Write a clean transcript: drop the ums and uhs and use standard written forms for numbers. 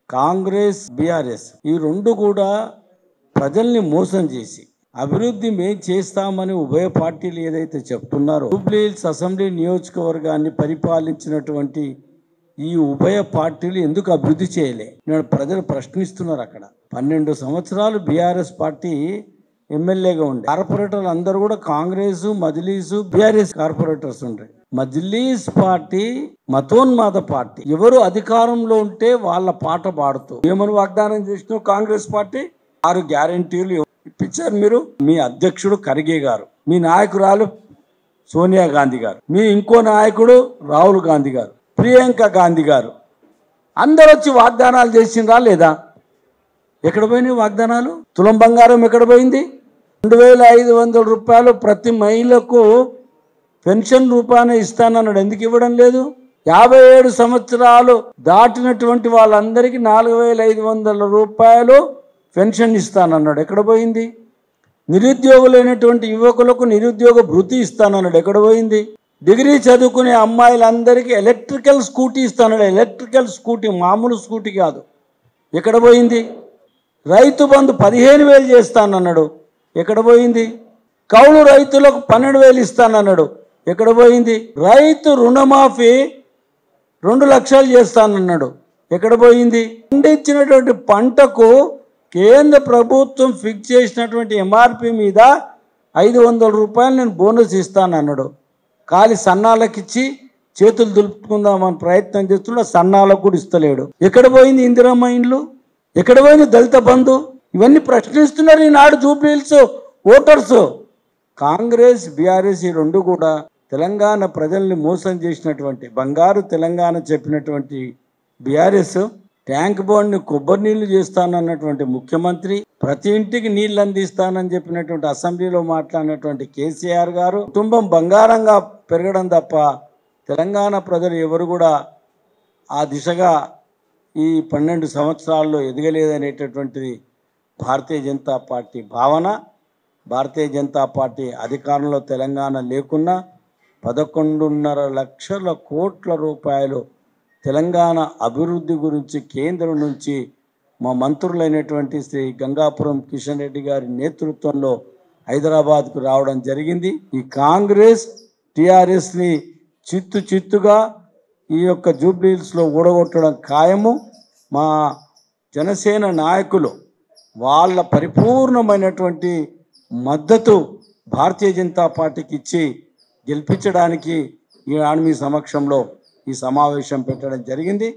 Congress BRS ఈ రెండు కూడా ప్రజల్ని మోసం చేసి అభివృద్ధి మేం చేస్తామని ఉభయ పార్టీలు ఏదైతే చెప్తున్నారో జూబ్లీ హిల్స్ అసెంబ్లీ నియోజకవర్గాన్ని పరిపాలించినటువంటి ఈ ఉభయ పార్టీలు ఎందుకు అభివృద్ధి చేయలే నేను ప్రజలు ప్రశ్నిస్తున్నారు. అక్కడ 12 సంవత్సరాలు బీఆర్ఎస్ పార్టీ ఎమ్మెల్యేగా ఉండే కార్పొరేటర్లు అందరూ కూడా కాంగ్రెస్ మజ్లీసు బీఆర్ఎస్ కార్పొరేటర్స్ ఉండే. మజ్లీస్ పార్టీ మతోన్మాద పార్టీ. ఎవరు అధికారంలో ఉంటే వాళ్ళ పాట పాడుతూ ఏమని వాగ్దానం చేసిన కాంగ్రెస్ పార్టీ 6 గ్యారెంటీలు ఇప్పించారు. మీరు మీ అధ్యక్షుడు ఖర్గే గారు, మీ నాయకురాలు సోనియా గాంధీ గారు, మీ ఇంకో నాయకుడు రాహుల్ గాంధీ గారు, ప్రియాంక గాంధీ గారు అందరూ వచ్చి వాగ్దానాలు చేసిండ్రా లేదా? ఎక్కడ పోయినాయి వాగ్దానాలు? తులం బంగారం ఎక్కడ పోయింది? 2500 రూపాయలు ప్రతి మహిళకు పెన్షన్ రూపాన ఇస్తానన్నాడు. ఎందుకు ఇవ్వడం లేదు? 57 సంవత్సరాలు దాటినటువంటి వాళ్ళందరికీ 4500 రూపాయలు పెన్షన్ ఇస్తానన్నాడు. ఎక్కడ పోయింది? నిరుద్యోగులైనటువంటి యువకులకు నిరుద్యోగ భృతి ఇస్తానన్నాడు. ఎక్కడ పోయింది? డిగ్రీ చదువుకునే అమ్మాయిలందరికీ ఎలక్ట్రికల్ స్కూటీ ఇస్తానన్నాడు. ఎలక్ట్రికల్ స్కూటీ, మామూలు స్కూటీ కాదు. ఎక్కడ పోయింది? రైతు బంధు 15,000 చేస్తానన్నాడు. ఎక్కడ పోయింది? కౌలు రైతులకు 12,000 ఇస్తానన్నాడు. ఎక్కడ పోయింది? రైతు రుణమాఫీ 2 లక్షలు చేస్తానన్నాడు. ఎక్కడ పోయింది? పండించినటువంటి పంటకు కేంద్ర ప్రభుత్వం ఫిక్స్ చేసినటువంటి ఎంఆర్పి మీద 500 రూపాయలు నేను బోనస్ ఇస్తానన్నాడు. ఖాళీ సన్నాలకిచ్చి చేతులు దులుపుకుందామని ప్రయత్నం చేస్తున్నా, సన్నాలకు కూడా ఇస్తలేడు. ఎక్కడ పోయింది ఇందిరమ్మ ఇండ్లు? ఎక్కడ పోయింది దళిత బంధు? ఇవన్నీ ప్రశ్నిస్తున్నారు ఈనాడు జూబ్లీ హిల్స్ ఓటర్స్. కాంగ్రెస్ బీఆర్ఎస్ ఈ రెండు కూడా తెలంగాణ ప్రజల్ని మోసం చేసినటువంటి బంగారు తెలంగాణ చెప్పినటువంటి బీఆర్ఎస్, ట్యాంక్ బండ్ని కొబ్బరి నీళ్లు చేస్తానన్నటువంటి ముఖ్యమంత్రి, ప్రతి ఇంటికి నీళ్లు అందిస్తానని చెప్పినటువంటి అసెంబ్లీలో మాట్లాడినటువంటి కేసీఆర్ గారు కుటుంబం బంగారంగా పెరగడం తప్ప తెలంగాణ ప్రజలు ఎవరు కూడా ఆ దిశగా ఈ 12 సంవత్సరాల్లో ఎదగలేదనేటటువంటిది భారతీయ జనతా పార్టీ భావన. భారతీయ జనతా పార్టీ అధికారంలో తెలంగాణ లేకున్నా 11.5 లక్షల కోట్ల రూపాయలు తెలంగాణ అభివృద్ధి గురించి కేంద్రం నుంచి మా మంత్రులైనటువంటి శ్రీ గంగాపురం కిషన్ రెడ్డి గారి నేతృత్వంలో హైదరాబాద్కు రావడం జరిగింది. ఈ కాంగ్రెస్ టీఆర్ఎస్ని చిత్తుగా ఈ యొక్క జూబ్లీ హిల్స్లో ఓడగొట్టడం ఖాయము. మా జనసేన నాయకులు వాళ్ళ పరిపూర్ణమైనటువంటి మద్దతు భారతీయ జనతా పార్టీకి ఇచ్చి గెలిపించడానికి ఈనాడు మీ సమక్షంలో ఈ సమావేశం పెట్టడం జరిగింది.